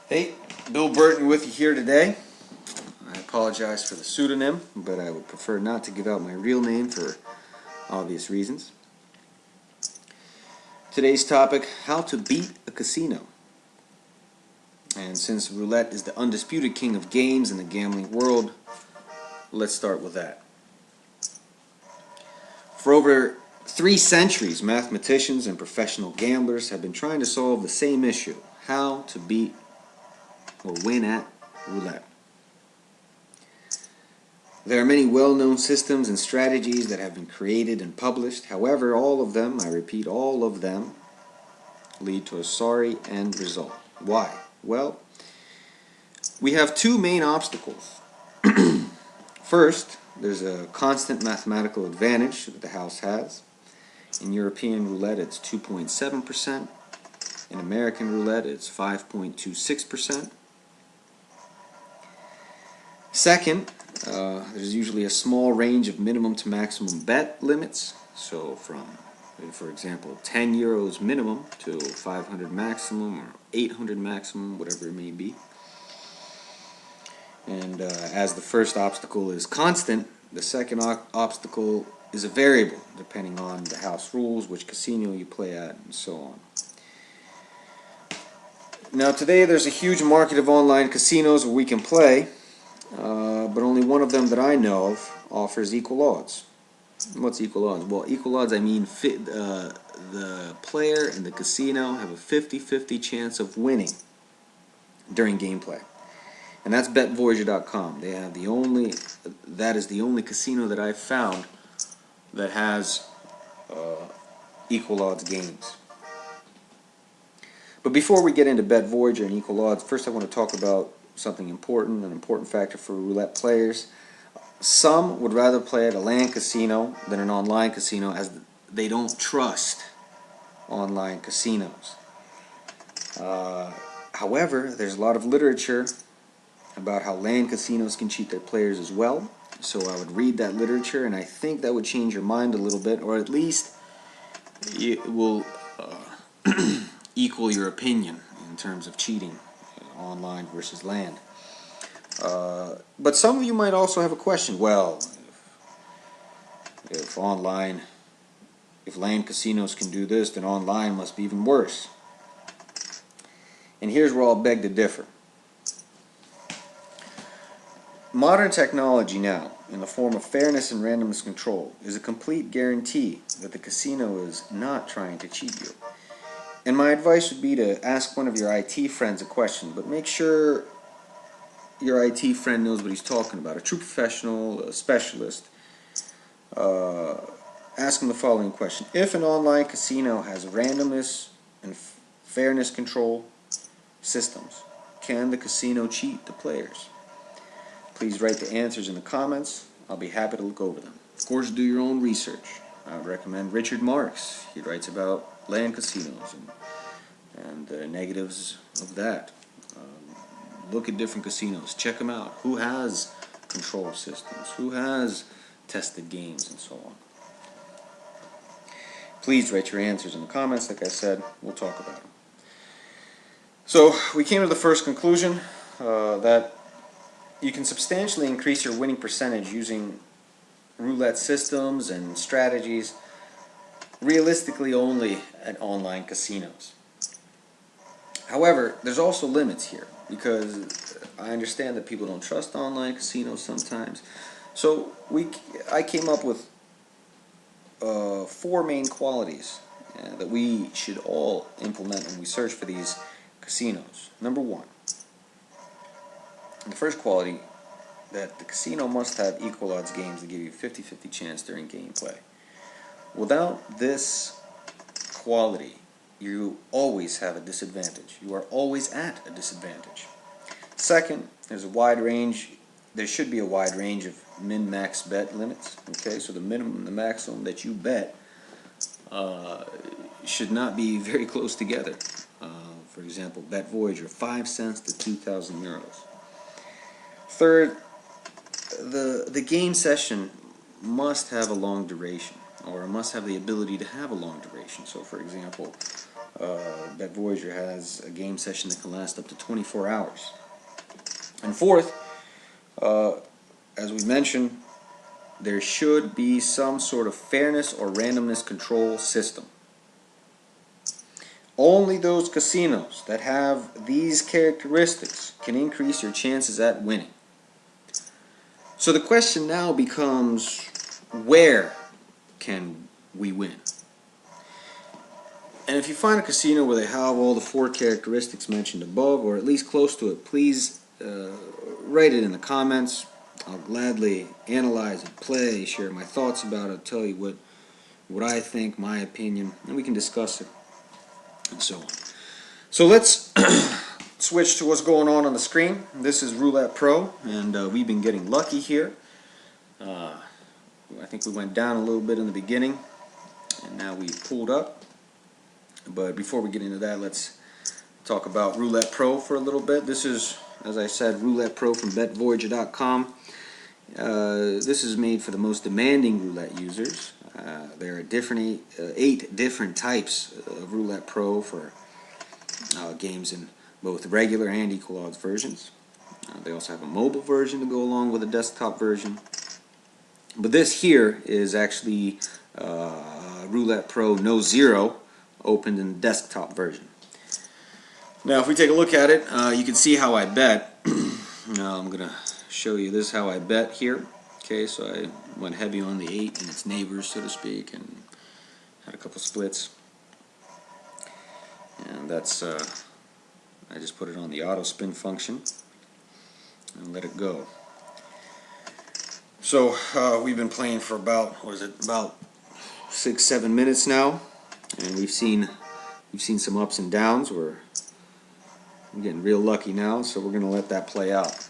Hey, Bill Burton with you here today. I apologize for the pseudonym, but I would prefer not to give out my real name for obvious reasons. Today's topic, how to beat a casino. And since roulette is the undisputed king of games in the gambling world, let's start with that. For over 3 centuries, mathematicians and professional gamblers have been trying to solve the same issue, how to beat or win at roulette. There are many well-known systems and strategies that have been created and published. However, all of them, I repeat, all of them lead to a sorry end result. Why? Well, we have 2 main obstacles. First, there's a constant mathematical advantage that the house has. In European roulette, it's 2.7%. In American roulette, it's 5.26%. Second, there's usually a small range of minimum to maximum bet limits. So from, for example, 10 euros minimum to 500 maximum or 800 maximum, whatever it may be. And as the first obstacle is constant, the second obstacle is a variable, depending on the house rules, which casino you play at, and so on. Now today there's a huge market of online casinos where we can play, but only one of them that I know of offers equal odds. What's equal odds? Well, equal odds, I mean the player and the casino have a 50-50 chance of winning during gameplay. And that's betvoyager.com. They have that is the only casino that I've found that has equal odds games. But before we get into BetVoyager and equal odds, first I want to talk about something important, an important factor for roulette players. Some would rather play at a LAN casino than an online casino, as they don't trust online casinos. However, there's a lot of literature about how LAN casinos can cheat their players as well. So I would read that literature, and I think that would change your mind a little bit, or at least it will equal your opinion in terms of cheating online versus LAN. But some of you might also have a question. Well, if LAN casinos can do this, then online must be even worse. And here's where I'll beg to differ. Modern technology now, in the form of fairness and randomness control, is a complete guarantee that the casino is not trying to cheat you. And my advice would be to ask one of your IT friends a question, but make sure your IT friend knows what he's talking about. A true professional, a specialist. Ask him the following question. If an online casino has randomness and fairness control systems, can the casino cheat the players? Please write the answers in the comments. I'll be happy to look over them. Of course, do your own research. I would recommend Richard Marx. He writes about LAN casinos and the negatives of that. Look at different casinos. Check them out. Who has control systems? Who has tested games and so on? Please write your answers in the comments. Like I said, we'll talk about them. So we came to the first conclusion that you can substantially increase your winning percentage using roulette systems and strategies realistically only at online casinos. However, there's also limits here, because I understand that people don't trust online casinos sometimes. So I came up with 4 main qualities that we should all implement when we search for these casinos. Number 1. The first quality, that the casino must have equal odds games that give you a 50-50 chance during gameplay. Without this quality, you always have a disadvantage. You are always at a disadvantage. Second, there's a wide range. There should be a wide range of min-max bet limits. Okay, so the minimum and the maximum that you bet should not be very close together. For example, BetVoyager, 5 cents to 2,000 euros. Third, the game session must have a long duration, or must have the ability to have a long duration. So for example, Bet Voyager has a game session that can last up to 24 hours. And fourth, as we mentioned, there should be some sort of fairness or randomness control system. Only those casinos that have these characteristics can increase your chances at winning. So the question now becomes, where can we win? And if you find a casino where they have all the 4 characteristics mentioned above, or at least close to it, please write it in the comments. I'll gladly analyze it, play, share my thoughts about it, tell you what I think, my opinion, and we can discuss it, and so on. So let's switch to what's going on the screen. This is Roulette Pro, and we've been getting lucky here. I think we went down a little bit in the beginning, and now we pulled up. But before we get into that, let's talk about Roulette Pro for a little bit. This is, as I said, Roulette Pro from betvoyager.com. This is made for the most demanding roulette users. There are 8 different types of Roulette Pro for games in both regular and equal odds versions. They also have a mobile version to go along with a desktop version. But this here is actually Roulette Pro No Zero, opened in the desktop version. Now if we take a look at it, you can see how I bet. Now I'm going to show you this how I bet here. Okay, so I went heavy on the 8 and its neighbors, so to speak, and had a couple splits. And that's, I just put it on the auto spin function and let it go. So we've been playing for about, about 6-7 minutes now, and we've seen some ups and downs. We're getting real lucky now, so we're going to let that play out.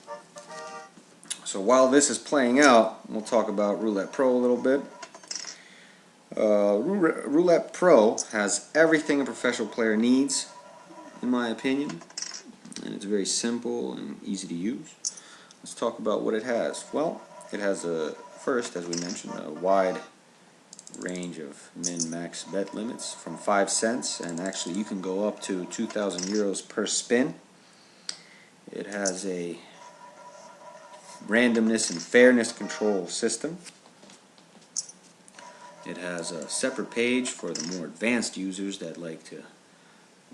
So while this is playing out, we'll talk about Roulette Pro a little bit. Roulette Pro has everything a professional player needs, in my opinion, and it's very simple and easy to use. Let's talk about what it has. Well, it has first, as we mentioned, a wide range of min-max bet limits from 5 cents, and actually you can go up to 2,000 euros per spin. It has a randomness and fairness control system. It has a separate page for the more advanced users that like to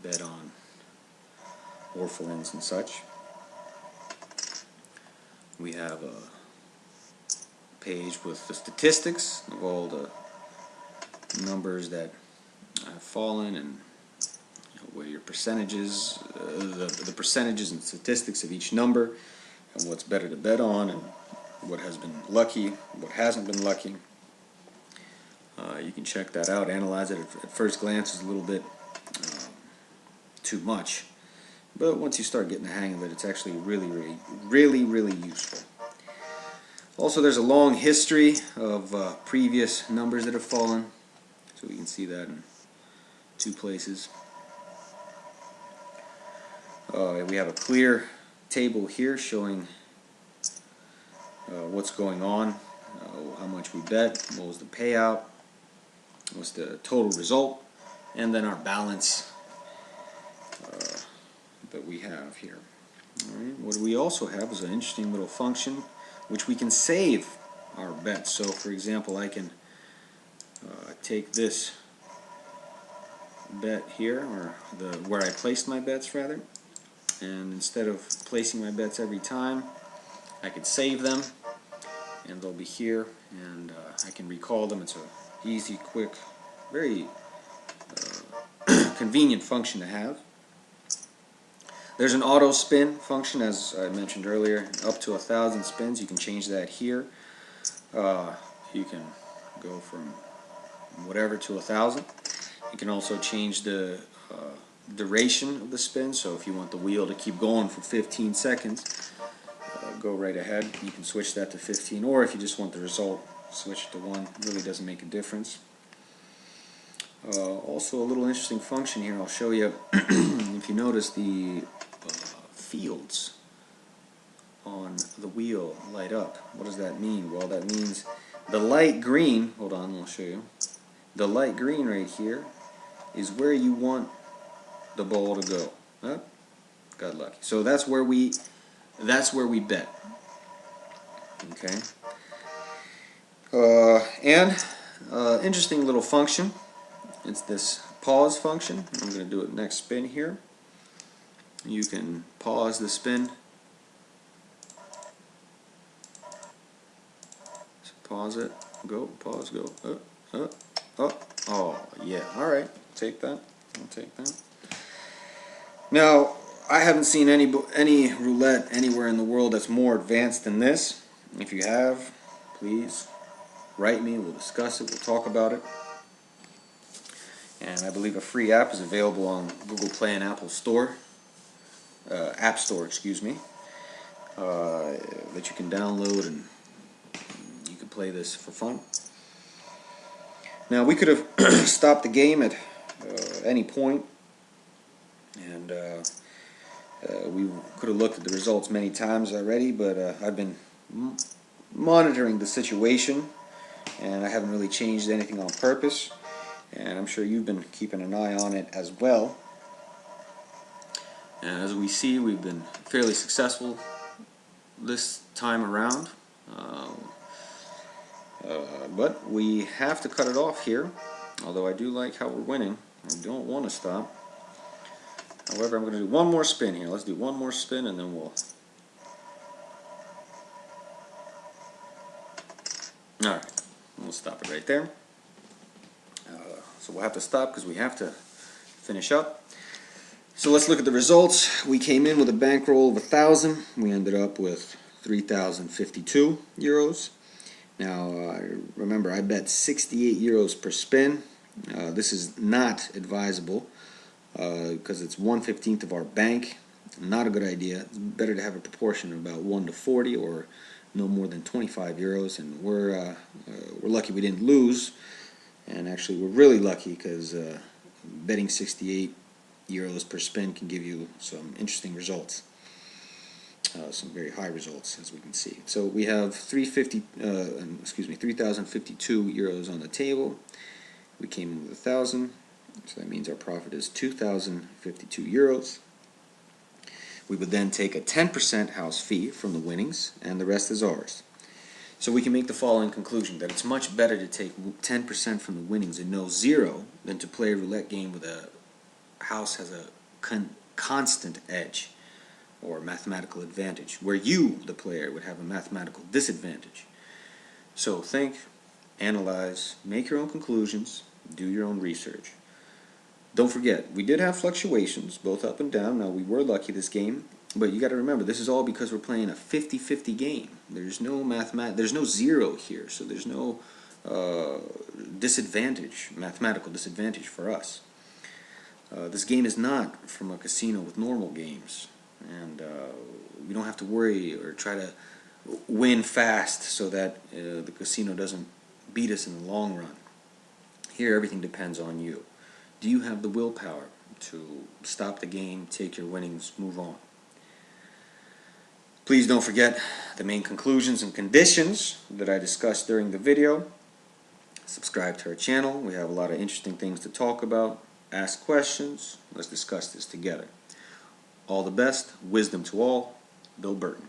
bet on orphalins and such. We have a page with the statistics of all the numbers that have fallen, and where your percentages, the percentages and statistics of each number, and what's better to bet on, and what has been lucky, what hasn't been lucky. You can check that out, analyze it. At first glance, it's a little bit too much, but once you start getting the hang of it, it's actually really useful. Also, there's a long history of previous numbers that have fallen, so we can see that in 2 places. We have a clear table here showing what's going on, how much we bet, what was the payout, what's the total result, and then our balance that we have here. All right. What we also have is an interesting little function which we can save our bets. So for example, I can take this bet here, or where I placed my bets rather, and instead of placing my bets every time, I could save them, and they'll be here, and I can recall them. It's a easy, quick, very convenient function to have. There's an auto spin function, as I mentioned earlier, up to 1,000 spins. You can change that here. You can go from whatever to 1,000. You can also change the duration of the spin, so if you want the wheel to keep going for 15 seconds, go right ahead. You can switch that to 15, or if you just want the result, switch it to 1. It really doesn't make a difference. Also a little interesting function here I'll show you. If you notice, the fields on the wheel light up. What does that mean? Well, that means the light green, hold on, I'll show you. The light green right here is where you want the ball to go. Got lucky. So that's where we bet. Okay. Interesting little function. It's this pause function. I'm going to do it next spin here. You can pause the spin. So pause it. Go. Pause. Go. Oh, yeah. All right. Take that. I'll take that. Now, I haven't seen any roulette anywhere in the world that's more advanced than this. If you have, please write me. We'll discuss it. We'll talk about it. And I believe a free app is available on Google Play and Apple Store. App Store, excuse me. That you can download and you can play this for fun. Now, we could have stopped the game at any point, and we could have looked at the results many times already, but I've been monitoring the situation, and I haven't really changed anything on purpose, and I'm sure you've been keeping an eye on it as well. And as we see, we've been fairly successful this time around. But we have to cut it off here, although I do like how we're winning. I don't want to stop. However, I'm going to do one more spin here. Let's do one more spin and then we'll... Alright, we'll stop it right there. So we'll have to stop because we have to finish up. So let's look at the results. We came in with a bankroll of 1,000. We ended up with 3,052 euros. Now, remember, I bet 68 euros per spin. This is not advisable because it's 1/15 of our bank. Not a good idea. It's better to have a proportion of about 1 to 40 or no more than 25 euros. And we're lucky we didn't lose. And actually, we're really lucky because betting 68 euros per spin can give you some interesting results. Some very high results, as we can see. So we have 3,052 euros on the table. We came in with 1,000, so that means our profit is 2,052 euros. We would then take a 10% house fee from the winnings, and the rest is ours. So we can make the following conclusion, that it's much better to take 10% from the winnings and no zero than to play a roulette game with a house has a constant edge, or mathematical advantage, where you, the player, would have a mathematical disadvantage. So think, analyze, make your own conclusions, do your own research. Don't forget, we did have fluctuations, both up and down. Now, we were lucky this game, but you got to remember, this is all because we're playing a 50-50 game. There's no there's no zero here, so there's no disadvantage, mathematical disadvantage for us. This game is not from a casino with normal games. And we don't have to worry or try to win fast so that the casino doesn't beat us in the long run. Here, everything depends on you. Do you have the willpower to stop the game, take your winnings, move on? Please don't forget the main conclusions and conditions that I discussed during the video. Subscribe to our channel. We have a lot of interesting things to talk about. Ask questions. Let's discuss this together. All the best. Wisdom to all. Bill Burton.